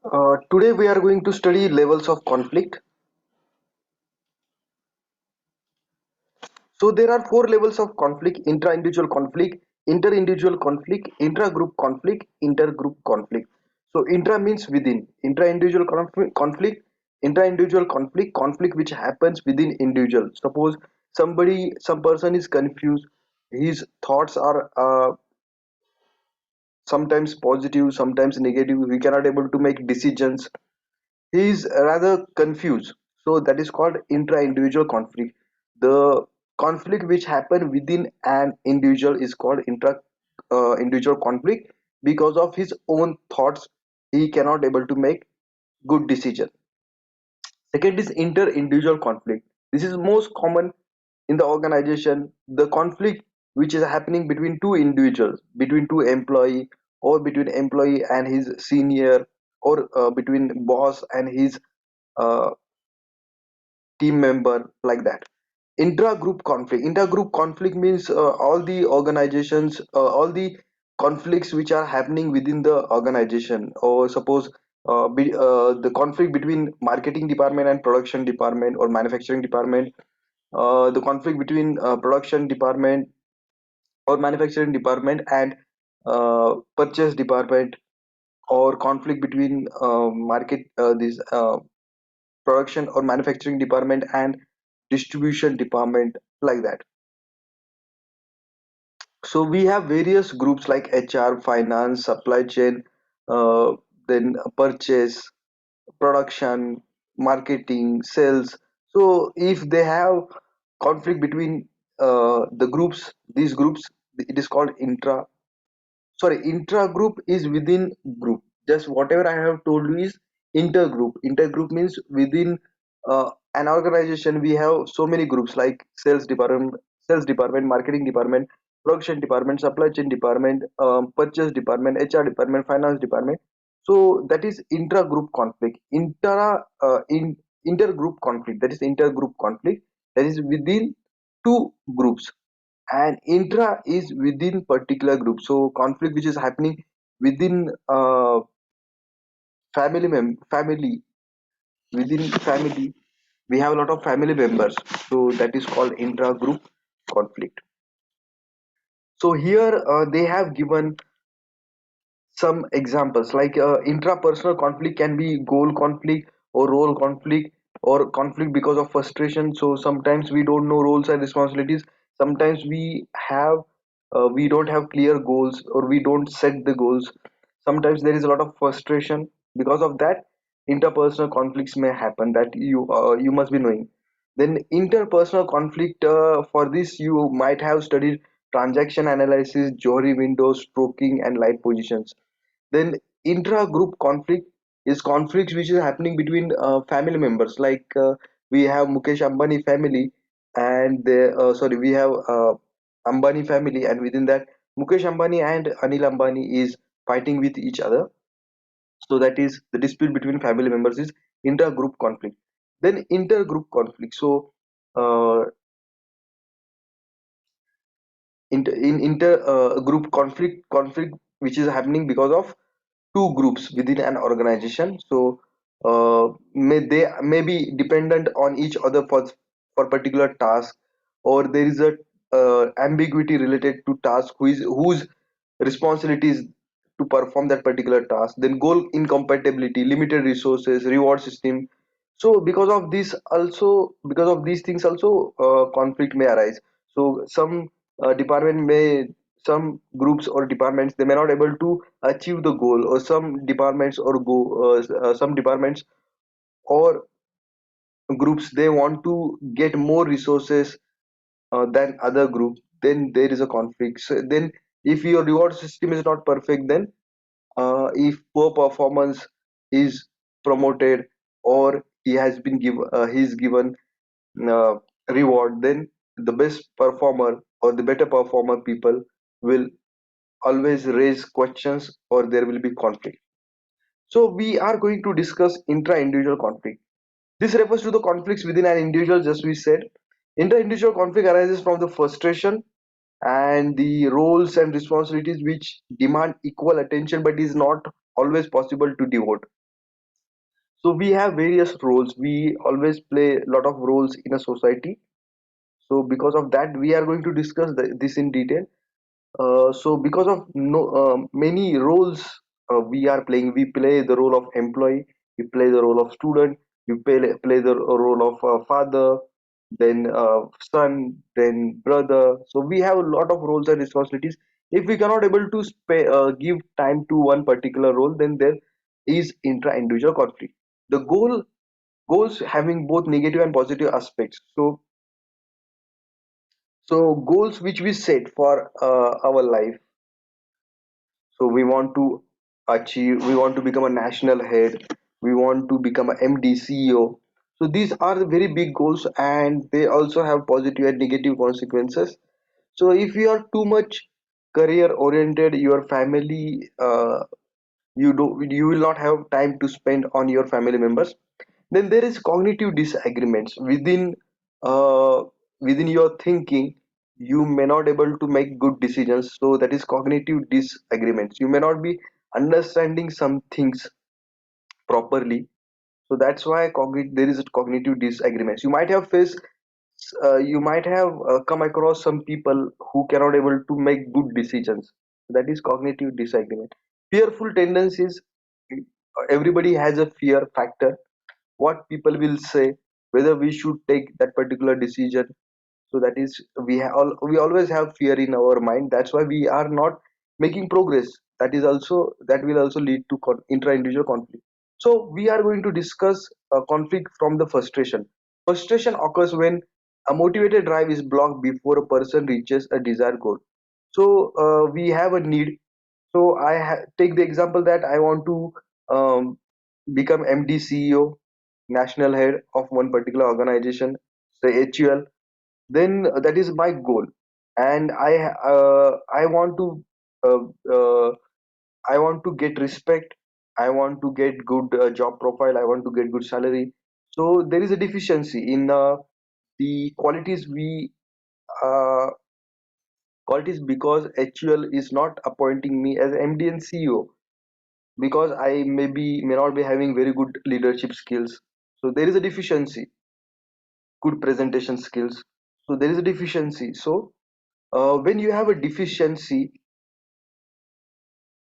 Today we are going to study levels of conflict. So there are four levels of conflict: intra-individual conflict, inter-individual conflict, intra-group conflict, intergroup conflict. So intra means within, intra-individual intra-individual conflict which happens within individual. Suppose some person is confused, his thoughts are sometimes positive, sometimes negative. He cannot able to make decisions. He is rather confused, so that is called intra-individual conflict. The conflict which happen within an individual is called intra individual conflict. Because of his own thoughts, he cannot able to make good decision. Second is inter-individual conflict. This is most common in the organization. The conflict which is happening between two individuals, between two employee, or between employee and his senior, or between boss and his uh, team member, like that. Intra-group conflict means all the organizations, all the conflicts which are happening within the organization. Or suppose the conflict between marketing department and production department, or manufacturing department, the conflict between production department or manufacturing department and purchase department, or conflict between market this production or manufacturing department and distribution department, like that. So we have various groups like HR, finance, supply chain, uh, then purchase, production, marketing, sales. So if they have conflict between the groups, these groups, it is called intra group is within group. Just whatever I have told you is intergroup means within an organization we have so many groups like sales department, marketing department, production department, supply chain department, purchase department, HR department, finance department. So that is intra-group conflict. Intergroup conflict, that is intergroup conflict, that is within two groups. And intra is within particular group. So conflict which is happening within family, within family, we have a lot of family members, so that is called intra group conflict. So here they have given some examples like intrapersonal conflict can be goal conflict or role conflict, or conflict because of frustration. So sometimes we don't know roles and responsibilities. Sometimes we don't have clear goals, or we don't set the goals. Sometimes there is a lot of frustration. Because of that, interpersonal conflicts may happen, that you must be knowing. Then interpersonal conflict, for this you might have studied transaction analysis, Johari windows, stroking, and light positions. Then intra-group conflict is conflicts which is happening between family members. Like we have Mukesh Ambani family, and we have Ambani family, and within that, Mukesh Ambani and Anil Ambani is fighting with each other. So that is the dispute between family members is intra-group conflict. Then inter-group conflict. So inter group conflict which is happening because of two groups within an organization. So they may be dependent on each other for particular task, or there is a ambiguity related to task, whose responsibility is to perform that particular task. Then goal incompatibility, limited resources, reward system. So because of these things also, conflict may arise. So department may some groups or departments, they may not able to achieve the goal, or some departments or groups, they want to get more resources than other group. Then there is a conflict. So then if your reward system is not perfect, then if poor performance is promoted, or he is given uh, reward, then the best performer or the better performer people will always raise questions, or there will be conflict. So we are going to discuss intra-individual conflict. This refers to the conflicts within an individual, just we said. Inter-individual conflict arises from the frustration and the roles and responsibilities which demand equal attention but is not always possible to devote. So we have various roles. We always play a lot of roles in a society. So because of that, we are going to discuss this in detail. So because of many roles we are playing, we play the role of employee, we play the role of student, we play the role of father, then son, then brother. So we have a lot of roles and responsibilities. If we cannot able to give time to one particular role, then there is intra-individual conflict. The goals having both negative and positive aspects. So goals which we set for our life. So we want to we want to become a national head, we want to become a MD, CEO. So these are the very big goals, and they also have positive and negative consequences. So if you are too much career oriented, your family, you will not have time to spend on your family members. Then there is cognitive disagreements uh, within your thinking. You may not able to make good decisions, so that is cognitive disagreements. You may not be understanding some things properly, so that's why there is a cognitive disagreements. You might have come across some people who cannot able to make good decisions. That is cognitive disagreement. Fearful tendencies. Everybody has a fear factor, what people will say, whether we should take that particular decision. So that is, we always have fear in our mind. That's why we are not making progress. That will also lead to intra-individual conflict. So we are going to discuss conflict from the frustration. Frustration occurs when a motivated drive is blocked before a person reaches a desired goal. So we have a need. So take the example that I want to um, become MD, CEO, national head of one particular organization, say HUL. Then that is my goal, and I want to uh, uh, I want to get respect. I want to get good job profile. I want to get good salary. So there is a deficiency in the uh, qualities, because HUL is not appointing me as MD and CEO, because I may not be having very good leadership skills. So there is a deficiency, good presentation skills. So there is a deficiency. So when you have a deficiency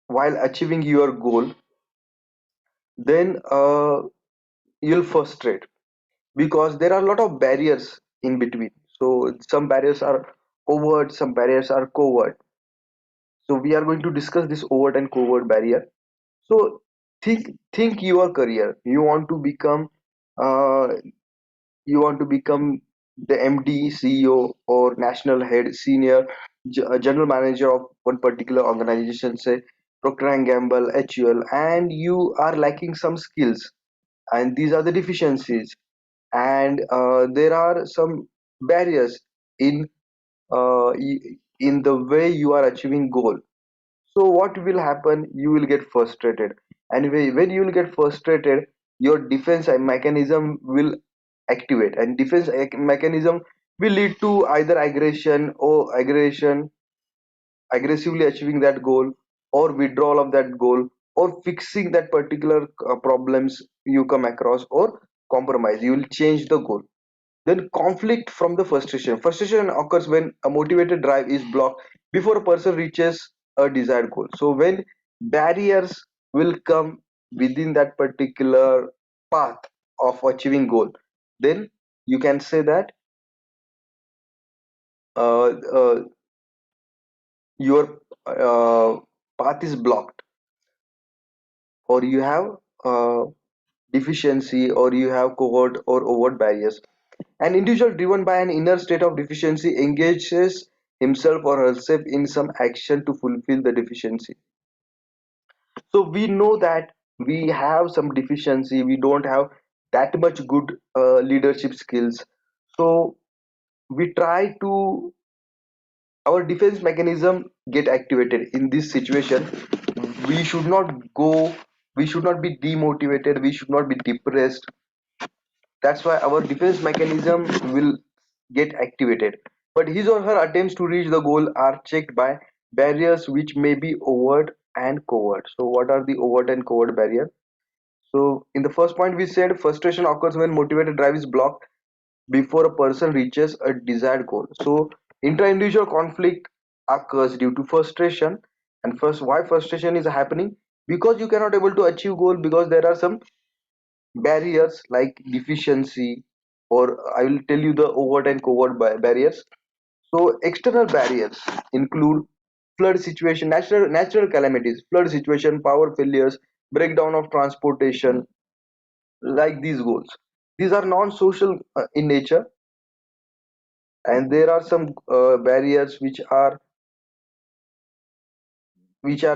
while achieving your goal, then you'll frustrate, because there are a lot of barriers in between. So some barriers are overt, some barriers are covert. So we are going to discuss this overt and covert barrier. So think your career. Uh, you want to become the MD, CEO, or national head, senior general manager of one particular organization, say Procter and Gamble, HUL, and you are lacking some skills, and these are the deficiencies, and there are some barriers in in the way you are achieving goal. So what will happen? You will get frustrated, and when you will get frustrated, your defense mechanism will activate, and defense mechanism will lead to either aggression, aggressively achieving that goal, or withdrawal of that goal, or fixing that particular problems you come across, or compromise. You will change the goal. Then conflict from the frustration. Frustration occurs when a motivated drive is blocked before a person reaches a desired goal. So when barriers will come within that particular path of achieving goal, then you can say that uh, uh, your path is blocked, or you have deficiency, or you have covert or overt barriers. An individual driven by an inner state of deficiency engages himself or herself in some action to fulfill the deficiency. So we know that we have some deficiency, we don't have that much good leadership skills. So we try to, our defense mechanism get activated in this situation. We should not go, we should not be demotivated, we should not be depressed. That's why our defense mechanism will get activated. But his or her attempts to reach the goal are checked by barriers which may be overt and covert. So what are the overt and covert barrier? So in the first point we said frustration occurs when motivated drive is blocked before a person reaches a desired goal. So intra-individual conflict occurs due to frustration. And first, why frustration is happening? Because you cannot able to achieve goal, because there are some barriers like deficiency, or I will tell you the overt and covert barriers. So external barriers include flood situation, natural calamities, flood situation, power failures, breakdown of transportation, like these goals. These are non-social in nature, and there are some barriers which are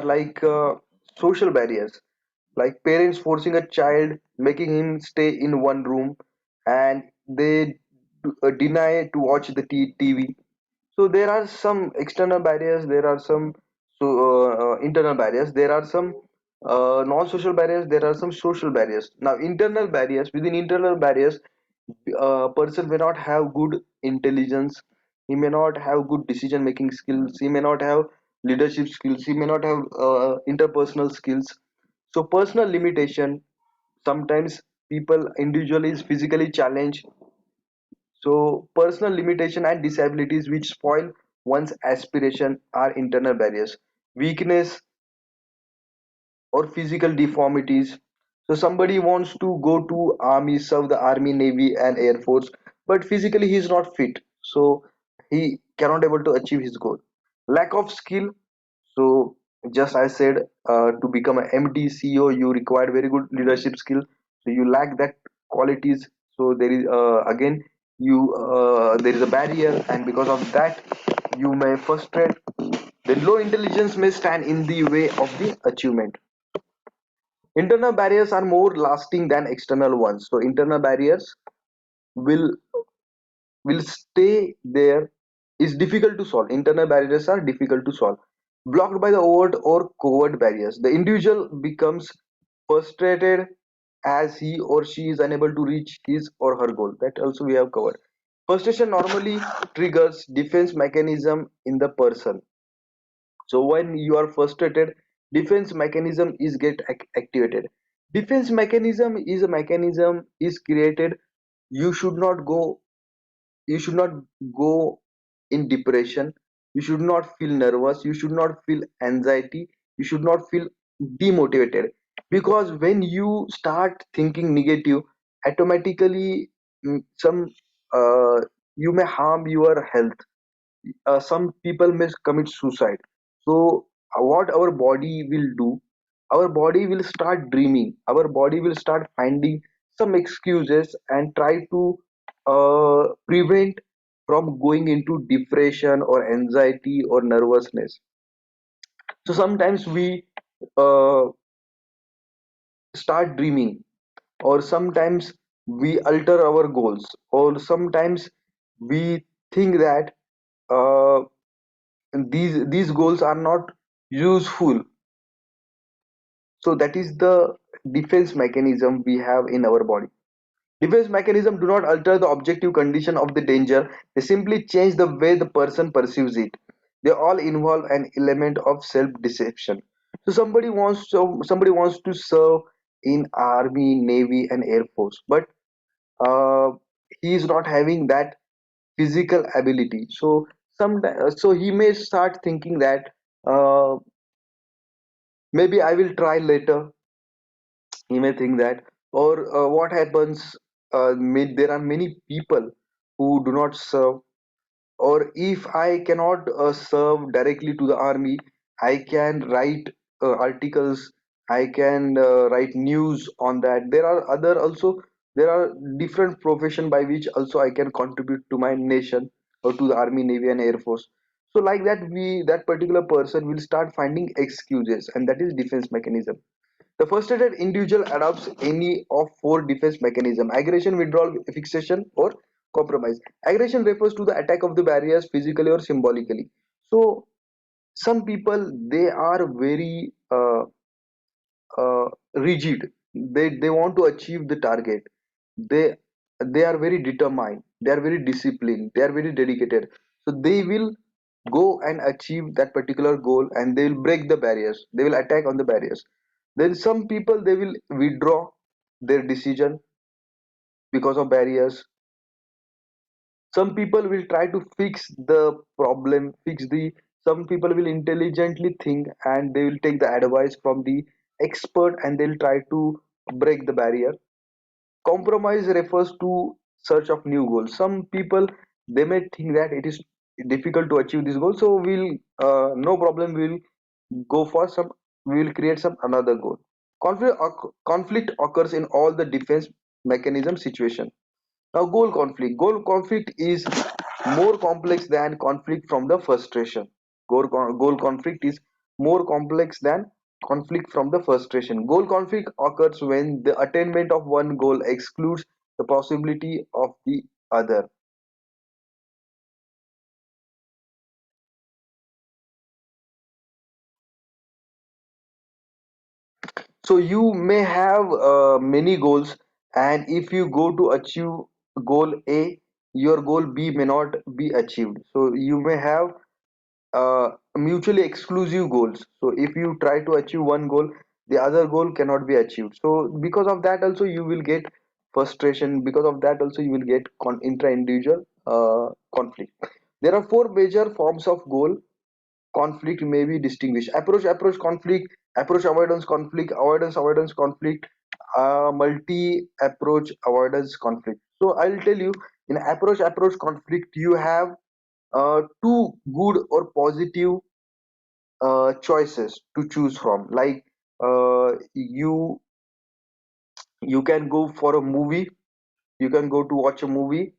like social barriers, like parents forcing a child, making him stay in one room, and they deny to watch the TV. So there are some external barriers, there are some internal barriers, there are some non-social barriers, there are some social barriers. Now internal barriers, within internal barriers, a person may not have good intelligence, he may not have good decision making skills, he may not have leadership skills, he may not have interpersonal skills. So personal limitation, sometimes people individually is physically challenged. So personal limitation and disabilities which spoil one's aspiration are internal barriers. Weakness or physical deformities. So somebody wants to go to army, serve the army, navy, and air force, but physically he is not fit, so he cannot able to achieve his goal. Lack of skill. So just I said, to become a MD CEO, you require very good leadership skill. So you lack that qualities. So there is again you there is a barrier, and because of that you may frustrate. Then low intelligence may stand in the way of the achievement. Internal barriers are more lasting than external ones. So internal barriers will will stay there, is difficult to solve. Internal barriers are difficult to solve. Blocked by the overt or covert barriers, the individual becomes frustrated as he or she is unable to reach his or her goal. That also we have covered. Frustration normally triggers defense mechanism in the person. So when you are frustrated, defense mechanism is get activated. Defense mechanism is a mechanism is created. You should not go, you should not go in depression, you should not feel nervous, you should not feel anxiety, you should not feel demotivated, because when you start thinking negative, automatically some you may harm your health. Some people may commit suicide. So what our body will do, our body will start dreaming, our body will start finding some excuses and try to prevent from going into depression or anxiety or nervousness. So sometimes we uh, start dreaming, or sometimes we alter our goals, or sometimes we think that uh, these goals are not useful. So that is the defense mechanism we have in our body. Defense mechanism do not alter the objective condition of the danger, they simply change the way the person perceives it. They all involve an element of self deception. So somebody wants to serve in army, navy, and air force, but uh, he is not having that physical ability. So so he may start thinking that uh, maybe I will try later. He may think that, or what happens? There are many people who do not serve, or if I cannot serve directly to the army, I can write articles, I can write news on that. There are other also, there are different profession by which also I can contribute to my nation, or to the army, navy, and air force. So like that, we that particular person will start finding excuses, and that is defense mechanism. The frustrated individual adopts any of four defense mechanisms: aggression, withdrawal, fixation, or compromise. Aggression refers to the attack of the barriers physically or symbolically. So some people, they are very rigid. They want to achieve the target. They they are very determined. They are very disciplined. They are very dedicated. So they will go and achieve that particular goal, and they will break the barriers. They will attack on the barriers. Then some people, they will withdraw, their decision because of barriers. Some people will try to fix the problem, some people will intelligently think and they will take the advice from the expert and they'll try to break the barrier. Compromise refers to search of new goals. Some people, they may think that it is difficult to achieve this goal, so we'll no problem, we'll go for some, we will create some another goal. Conflict occurs in all the defense mechanism situation. Now, goal conflict is more complex than conflict from the frustration. Goal conflict is more complex than conflict from the frustration. Goal conflict occurs when the attainment of one goal excludes the possibility of the other. So you may have many goals, and if you go to achieve goal A, your goal B may not be achieved. So you may have mutually exclusive goals. So if you try to achieve one goal, the other goal cannot be achieved. So because of that also you will get frustration. Because of that also you will get intra-individual conflict. There are four major forms of goal conflict may be distinguished: approach conflict, approach avoidance conflict, multi approach avoidance conflict. So I'll tell you, in approach conflict you have two good or positive choices to choose from. Like you can go for a movie, you can go to watch a movie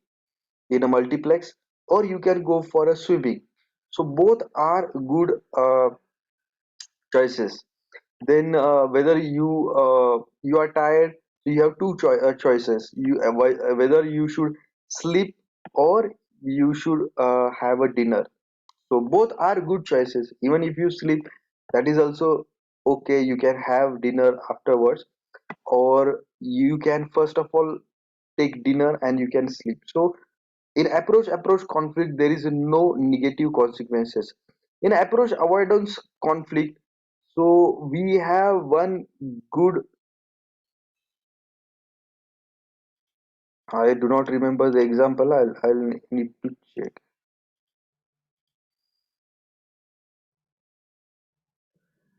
in a multiplex, or you can go for a swimming. So both are good choices. Then whether you are tired, so you have two choices. Whether you should sleep or you should have a dinner. So both are good choices. Even if you sleep, that is also okay. You can have dinner afterwards, or you can first of all take dinner and you can sleep. So in approach conflict, there is no negative consequences. In approach avoidance conflict, so we have one good. I do not remember the example. I'll need to check.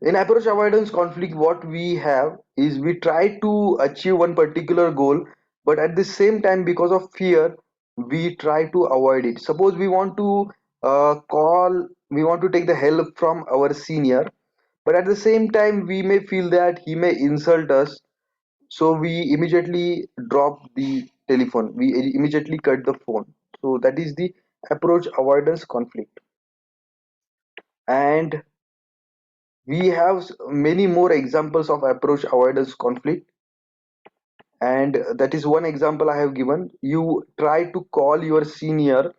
In approach avoidance conflict, what we have is we try to achieve one particular goal, but at the same time, because of fear, we try to avoid it. Suppose we want to we want to take the help from our senior, but at the same time, we may feel that he may insult us, so we immediately drop the telephone, we immediately cut the phone. So that is the approach avoidance conflict. And we have many more examples of approach avoidance conflict, and that is one example I have given. You try to call your senior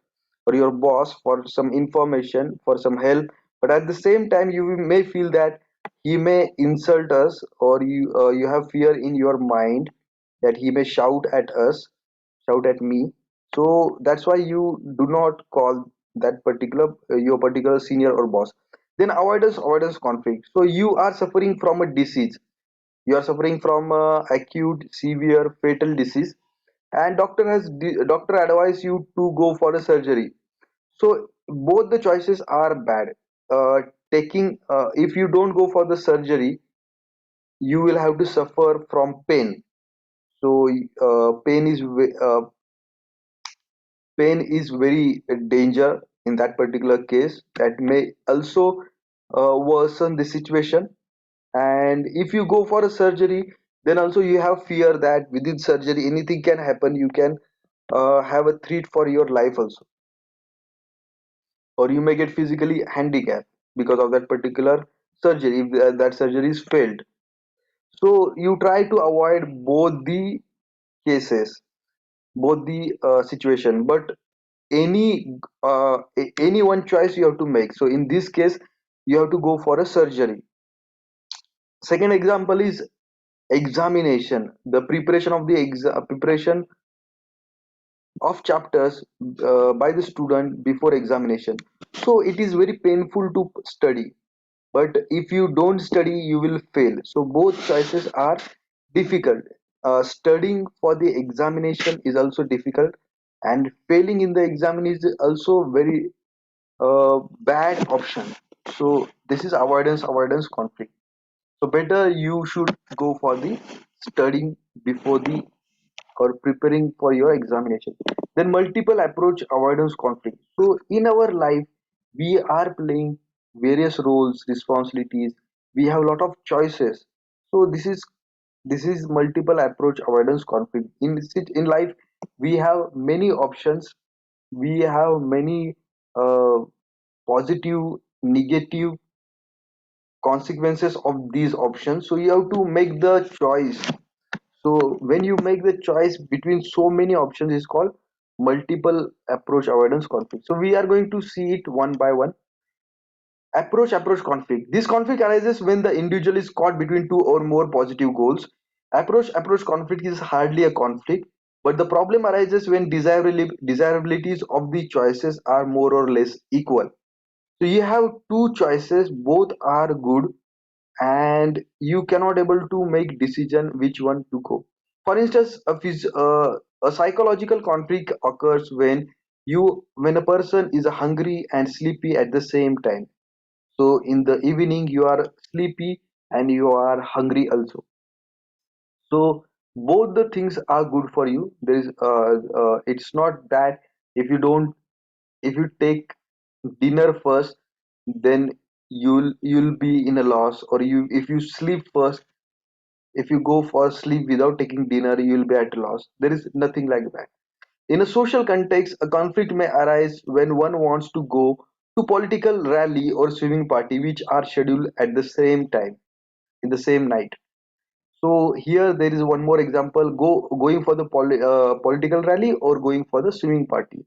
or your boss for some information, for some help, but at the same time you may feel that he may insult us, or you have fear in your mind that he may shout at us, shout at me. So that's why you do not call that particular your particular senior or boss. Then avoidance conflict. So you are suffering from a disease, you are suffering from acute severe fatal disease, and doctor advise you to go for a surgery. So both the choices are bad. uh, Taking if you don't go for the surgery, you will have to suffer from pain. So pain is very danger in that particular case, that may also worsen the situation. And if you go for a surgery, then also you have fear that within surgery anything can happen, you can have a threat for your life also, or you may get physically handicapped because of that particular surgery if that surgery is failed. So you try to avoid both the cases, both the situation, but any one choice you have to make. So in this case you have to go for a surgery. Second example is examination, the preparation of the preparation of chapters by the student before examination. So it is very painful to study, but if you don't study you will fail. So both choices are difficult. studying for the examination is also difficult, and failing in the exam is also very bad option. So this is avoidance conflict. So better you should go for the studying before the or preparing for your examination. Then multiple approach avoidance conflict. So in our life, we are playing various roles, responsibilities. We have a lot of choices. So this is multiple approach avoidance conflict. In life, we have many options. We have many uh, positive, negative consequences of these options. So you have to make the choice. So when you make the choice between so many options is called multiple approach avoidance conflict. So we are going to see it one by one. Approach conflict. This conflict arises when the individual is caught between two or more positive goals. Approach conflict is hardly a conflict, but the problem arises when desirabilities of the choices are more or less equal. So you have two choices, both are good, and you cannot able to make decision which one to go. For instance, a psychological conflict occurs when a person is hungry and sleepy at the same time. So in the evening you are sleepy and you are hungry also. So both the things are good for you. There is it's not that if you don't if you take dinner first, then you'll be in a loss, or you if you sleep first, if you go for sleep without taking dinner, you'll be at a loss. There is nothing like that. In a social context, a conflict may arise when one wants to go to political rally or swimming party which are scheduled at the same time in the same night. So here there is one more example: going for the political rally or going for the swimming party.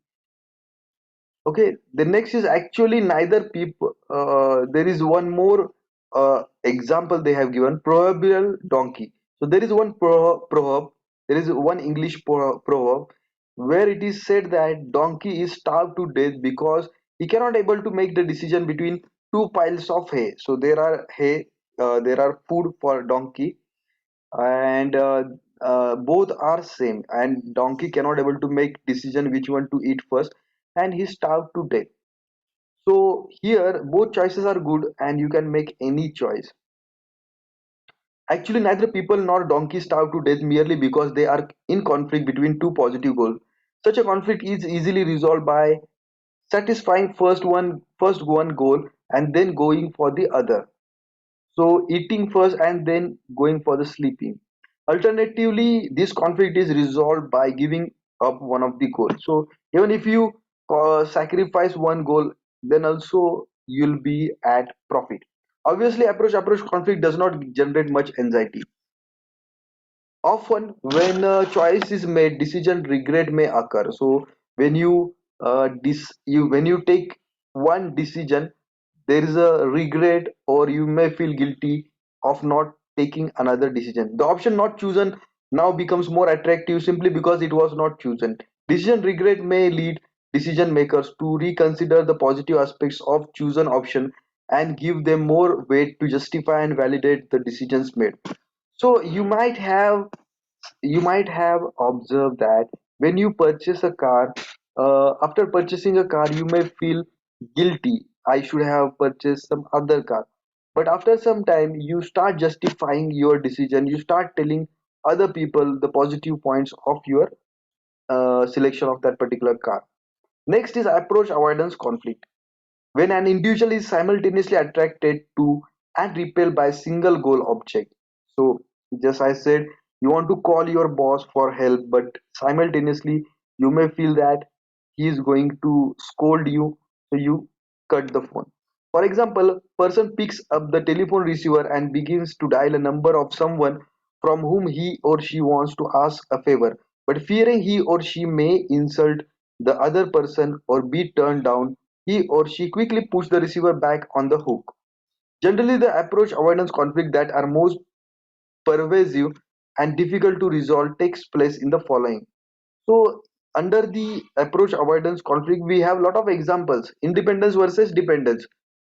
Okay, the next is actually neither people. There is one more example they have given: proverbial donkey. So there is one proverb. There is one English proverb where it is said that donkey is starved to death because he cannot able to make the decision between two piles of hay. So there are hay, there are food for donkey, and both are same, and donkey cannot able to make decision which one to eat first, and he starved to death. So here both choices are good and you can make any choice. Actually neither people nor donkey starve to death merely because they are in conflict between two positive goals. Such a conflict is easily resolved by satisfying first one goal and then going for the other. So eating first and then going for the sleeping. Alternatively, this conflict is resolved by giving up one of the goals. So even if you sacrifice one goal, then also you'll be at profit. Obviously, approach conflict does not generate much anxiety. Often when a choice is made, decision regret may occur. So when when you take one decision, there is a regret, or you may feel guilty of not taking another decision. The option not chosen now becomes more attractive simply because it was not chosen. Decision regret may lead decision makers to reconsider the positive aspects of chosen option and give them more weight to justify and validate the decisions made. So you might have observed that when you purchase a car, after purchasing a car, you may feel guilty. I should have purchased some other car. But after some time, you start justifying your decision. You start telling other people the positive points of your selection of that particular car. Next is approach avoidance conflict. When an individual is simultaneously attracted to and repelled by a single goal object. So, just I said, you want to call your boss for help, but simultaneously you may feel that he is going to scold you, so you cut the phone. For example, person picks up the telephone receiver and begins to dial a number of someone from whom he or she wants to ask a favor, but fearing he or she may insult the other person or be turned down, he or she quickly puts the receiver back on the hook. Generally, the approach avoidance conflict that are most pervasive and difficult to resolve takes place in the following. So, under the approach avoidance conflict, we have a lot of examples: independence versus dependence.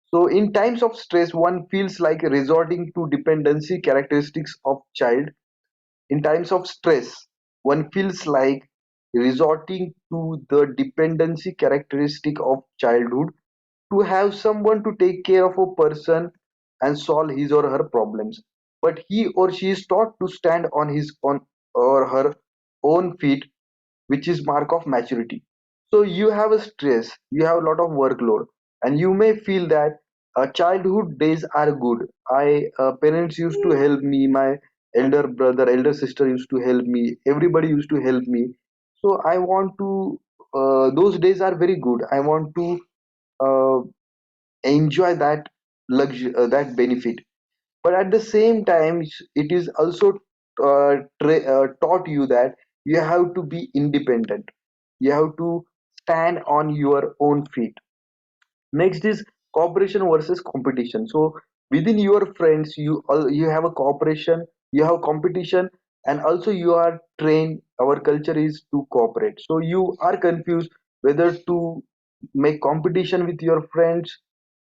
So, in times of stress, one feels like resorting to dependency characteristics of child. In times of stress, one feels like resorting to the dependency characteristic of childhood, to have someone to take care of a person and solve his or her problems. But he or she is taught to stand on his on or her own feet, which is mark of maturity. So you have a stress, you have a lot of workload, and you may feel that childhood days are good. I Parents used to help me, my elder brother, elder sister used to help me, everybody used to help me. So I want to those days are very good. I want to uh, enjoy that that benefit. But at the same time, it is also taught you that you have to be independent, you have to stand on your own feet. Next is cooperation versus competition. So within your friends, you have a cooperation, you have competition, and also you are trained, our culture is to cooperate. So you are confused whether to make competition with your friends,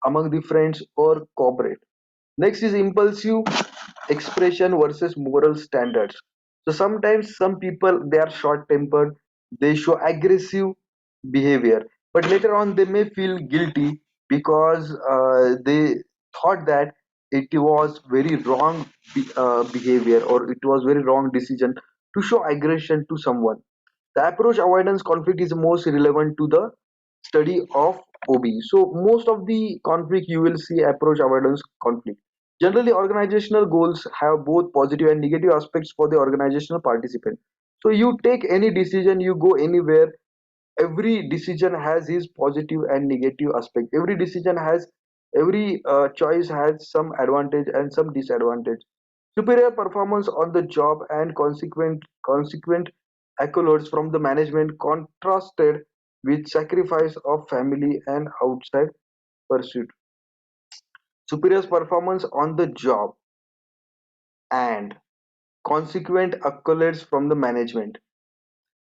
among the friends, or cooperate. Next is impulsive expression versus moral standards. So sometimes some people, they are short tempered, they show aggressive behavior, but later on they may feel guilty because they thought that it was very wrong behavior, or it was very wrong decision to show aggression to someone. The approach avoidance conflict is most relevant to the study of OB. So most of the conflict you will see approach avoidance conflict. Generally, organizational goals have both positive and negative aspects for the organizational participant. So you take any decision, you go anywhere, every decision has his positive and negative aspect. Every decision has, every choice has some advantage and some disadvantage. Superior performance on the job and consequent accolades from the management contrasted with sacrifice of family and outside pursuit. Superior performance on the job and consequent accolades from the management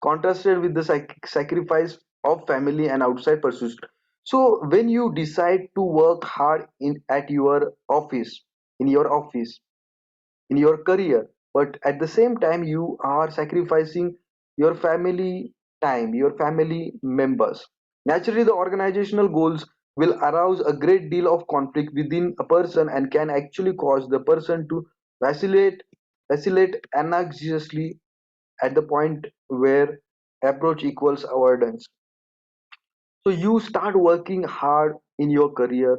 contrasted with the sacrifice of family and outside pursuits. So when you decide to work hard in at your office, in your office, in your career, but at the same time you are sacrificing your family time, your family members, naturally the organizational goals will arouse a great deal of conflict within a person and can actually cause the person to vacillate anxiously at the point where approach equals avoidance. So you start working hard in your career,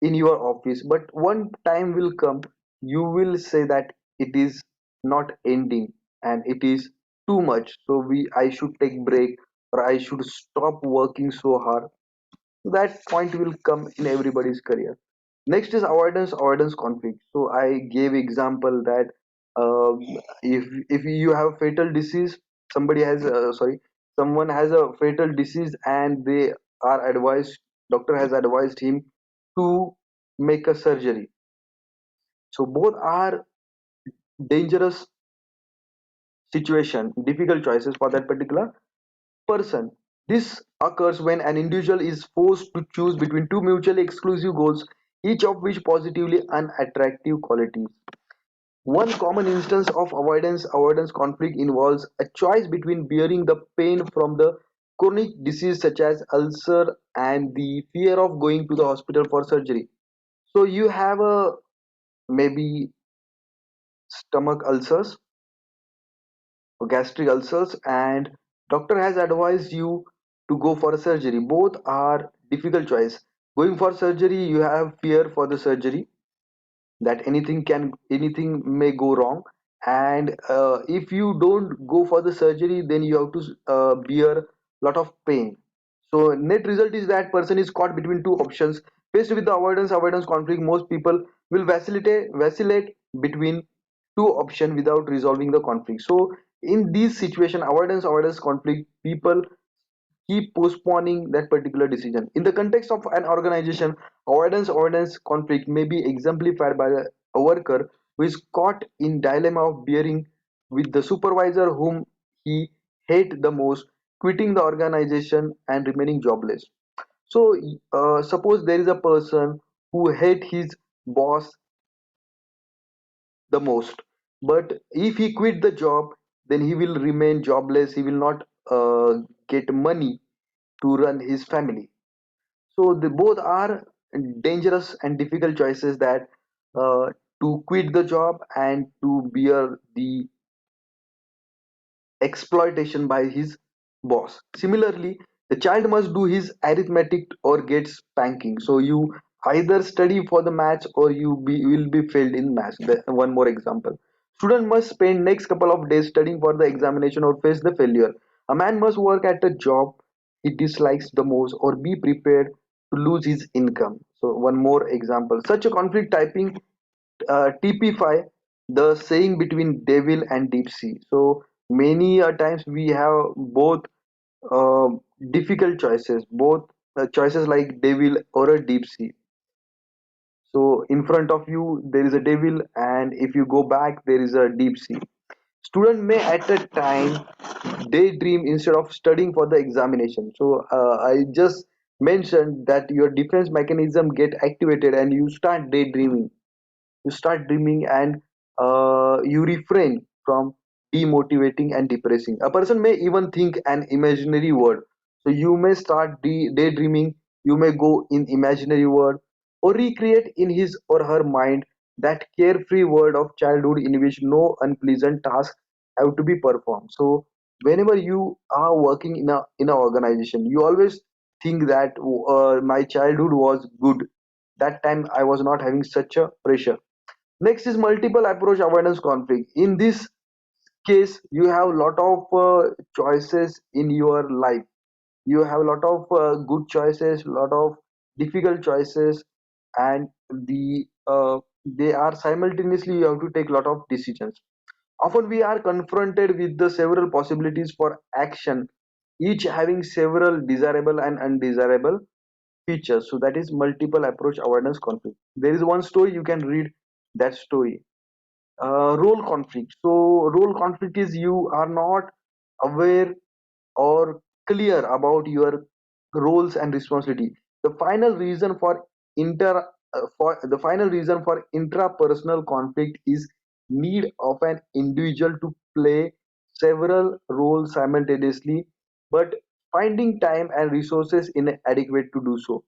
in your office, but one time will come, you will say that it is not ending and it is too much. So I should take break, or I should stop working so hard. That point will come in everybody's career. Next is avoidance conflict. So I gave example that if you have fatal disease, somebody has someone has a fatal disease and they are advised, doctor has advised him to make a surgery. So both are dangerous situation, difficult choices for that particular person. This occurs when an individual is forced to choose between two mutually exclusive goals, each of which positively unattractive qualities. One common instance of avoidance conflict involves a choice between bearing the pain from the chronic disease such as ulcer and the fear of going to the hospital for surgery. So you have a maybe stomach ulcers or gastric ulcers, and doctor has advised you to go for a surgery. Both are difficult choice. Going for surgery, you have fear for the surgery, that anything may go wrong, and if you don't go for the surgery, then you have to bear lot of pain. So net result is that person is caught between two options. Faced with the avoidance conflict, most people will vacillate between two options without resolving the conflict. So in this situation, avoidance conflict, people keep postponing that particular decision. In the context of an organization, avoidance conflict may be exemplified by a worker who is caught in dilemma of bearing with the supervisor whom he hate the most, quitting the organization and remaining jobless. So suppose there is a person who hate his boss the most, But if he quit the job, then he will remain jobless. He will not get money to run his family. So they both are dangerous and difficult choices, that to quit the job and to bear the exploitation by his boss. Similarly, the child must do his arithmetic or get spanking. So you either study for the maths or will be failed in maths. One more example. Student must spend next couple of days studying for the examination or face the failure. A man must work at a job he dislikes the most or be prepared to lose his income. So one more example. Such a conflict typing typify the saying between devil and deep sea. So many a times we have both uh, difficult choices, both choices like devil or a deep sea. So in front of you there is a devil, and if you go back there is a deep sea. Student may at a time daydream instead of studying for the examination. So I just mentioned that your defense mechanism get activated and you start daydreaming. You start dreaming, and you refrain from demotivating and depressing. A person may even think an imaginary world. So you may start daydreaming, you may go in imaginary world or recreate in his or her mind that carefree world of childhood in which no unpleasant tasks have to be performed. So whenever you are working in a organization, you always think that my childhood was good. That time I was not having such a pressure. Next is multiple approach avoidance conflict. In this case, you have a lot of choices in your life. You have a lot of good choices, lot of difficult choices, and they are simultaneously you have to take a lot of decisions. Often we are confronted with the several possibilities for action, each having several desirable and undesirable features. So that is multiple approach avoidance conflict. There is one story you can read that story. Role conflict. So role conflict is you are not aware or clear about your roles and responsibility. The final reason for the final reason for intrapersonal conflict is need of an individual to play several roles simultaneously, but finding time and resources inadequate to do so.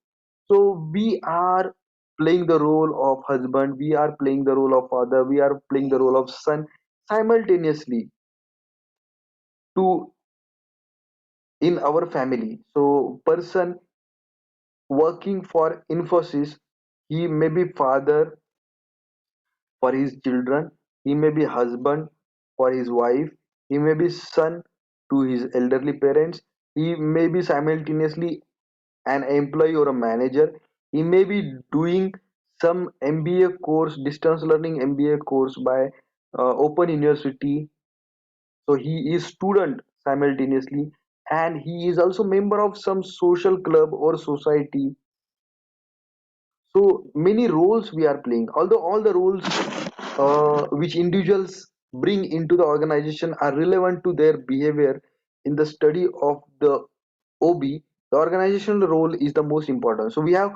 So we are playing the role of husband, we are playing the role of father, we are playing the role of son simultaneously to in our family. So person working for Infosys, he may be father for his children, he may be husband for his wife, he may be son to his elderly parents, he may be simultaneously an employee or a manager, he may be doing some MBA course, distance learning MBA course by Open University. So he is student simultaneously, and he is also member of some social club or society. So many roles we are playing, although all the roles which individuals bring into the organization are relevant to their behavior. In the study of the OB, the organizational role is the most important. So we have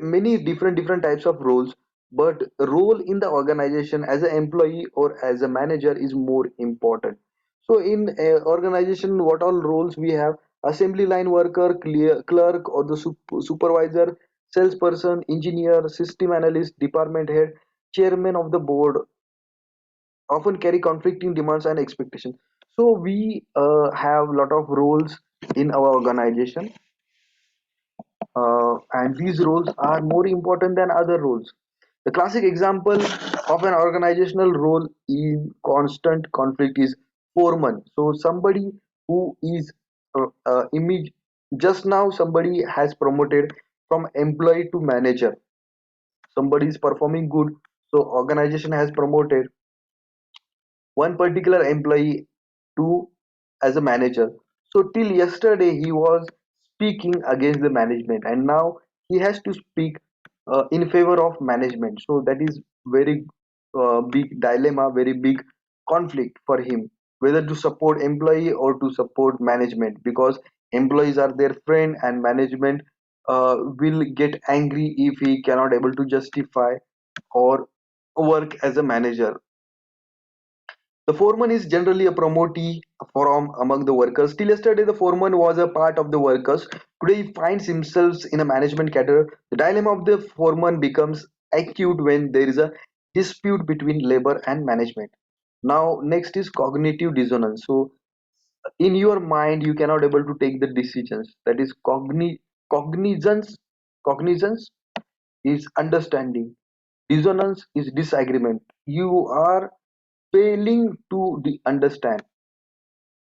many different types of roles, but role in the organization as an employee or as a manager is more important. So in a organization, what all roles we have: assembly line worker, clerk or the supervisor, salesperson, engineer, system analyst, department head, chairman of the board, often carry conflicting demands and expectations. So we have a lot of roles in our organization, and these roles are more important than other roles. The classic example of an organizational role in constant conflict is foreman. So somebody who is image just now somebody has promoted from employee to manager. Somebody is performing good, so organization has promoted one particular employee to as a manager. So till yesterday he was speaking against the management, and now he has to speak in favor of management. So that is very big dilemma, very big conflict for him, whether to support employee or to support management, because employees are their friend and management will get angry if he cannot able to justify or work as a manager. The foreman is generally a promotee from among the workers. Till yesterday, the foreman was a part of the workers. Today, he finds himself in a management cadre. The dilemma of the foreman becomes acute when there is a dispute between labor and management. Now, next is cognitive dissonance. So, in your mind, you cannot able to take the decisions. That is cognizance. Cognizance is understanding. Dissonance is disagreement. You are failing to understand.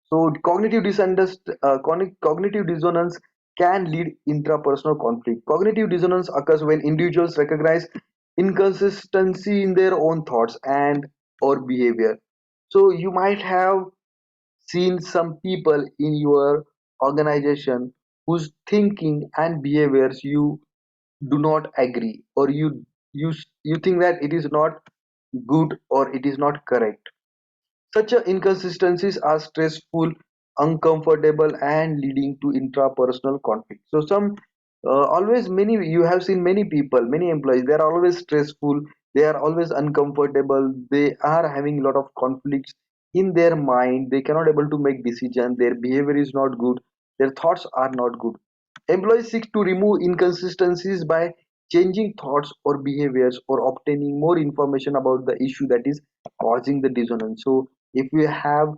So cognitive dissonance can lead intrapersonal conflict. Cognitive dissonance occurs when individuals recognize inconsistency in their own thoughts and or behavior. So you might have seen some people in your organization whose thinking and behaviors you do not agree, or you think that it is not good or it is not correct. Such inconsistencies are stressful, uncomfortable, and leading to intrapersonal conflict. So some always many you have seen many people, many employees. They are always stressful. They are always uncomfortable. They are having a lot of conflicts in their mind. They cannot able to make decision. Their behavior is not good. Their thoughts are not good. Employees seek to remove inconsistencies by changing thoughts or behaviors or obtaining more information about the issue that is causing the dissonance. So if you have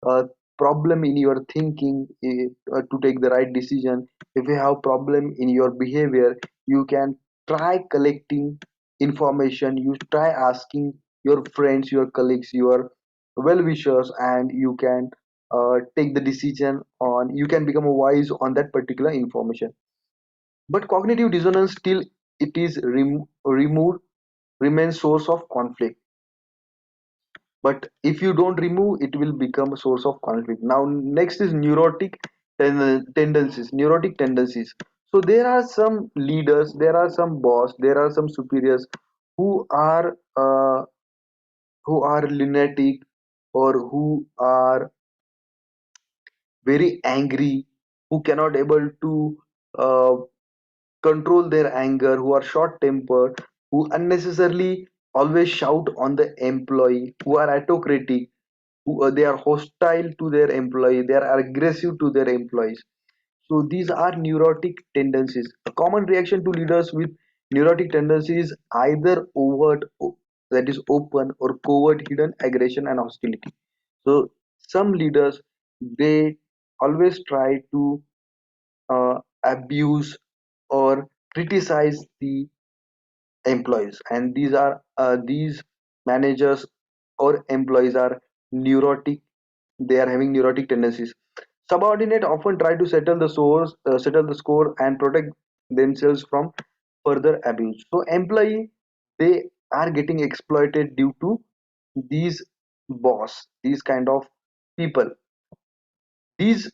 a problem in your thinking to take the right decision, if you have problem in your behavior, you can try collecting information. You try asking your friends, your colleagues, your well-wishers, and you can take the decision on, you can become wise on that particular information. But cognitive dissonance still it is removed remains source of conflict. But if you don't remove, it will become a source of conflict. Now next is neurotic tendencies. Neurotic tendencies. So there are some leaders, there are some boss, there are some superiors who are lunatic, or who are very angry, who cannot able to uh, control their anger, who are short tempered, who unnecessarily always shout on the employee, who are autocratic, who they are hostile to their employee, they are aggressive to their employees. So these are neurotic tendencies. A common reaction to leaders with neurotic tendencies either overt, that is open, or covert hidden aggression and hostility. So some leaders, they always try to abuse or criticize the employees, and these managers or employees are neurotic. They are having neurotic tendencies. Subordinate often try to settle the score and protect themselves from further abuse. So employee, they are getting exploited due to these boss, these kind of people. These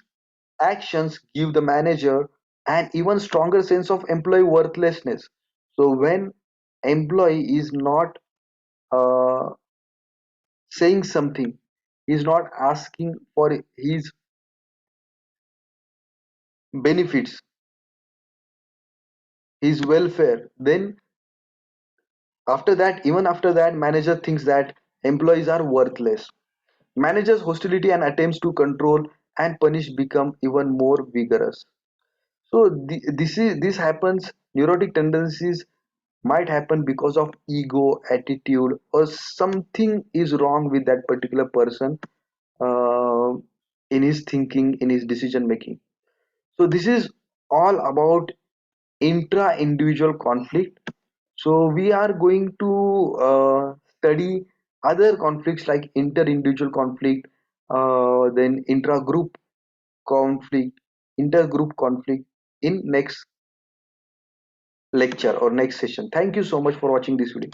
actions give the manager an even stronger sense of employee worthlessness. So when employee is not uh, saying something, he's not asking for his benefits, his welfare, then after that, even after that, manager thinks that employees are worthless. Managers' hostility and attempts to control and punish become even more vigorous. So this happens. Neurotic tendencies might happen because of ego, attitude, or something is wrong with that particular person uh, in his thinking, in his decision making. So this is all about intra-individual conflict. So we are going to study other conflicts like inter-individual conflict, then intra-group conflict, intergroup conflict in next lecture or next session. Thank you so much for watching this video.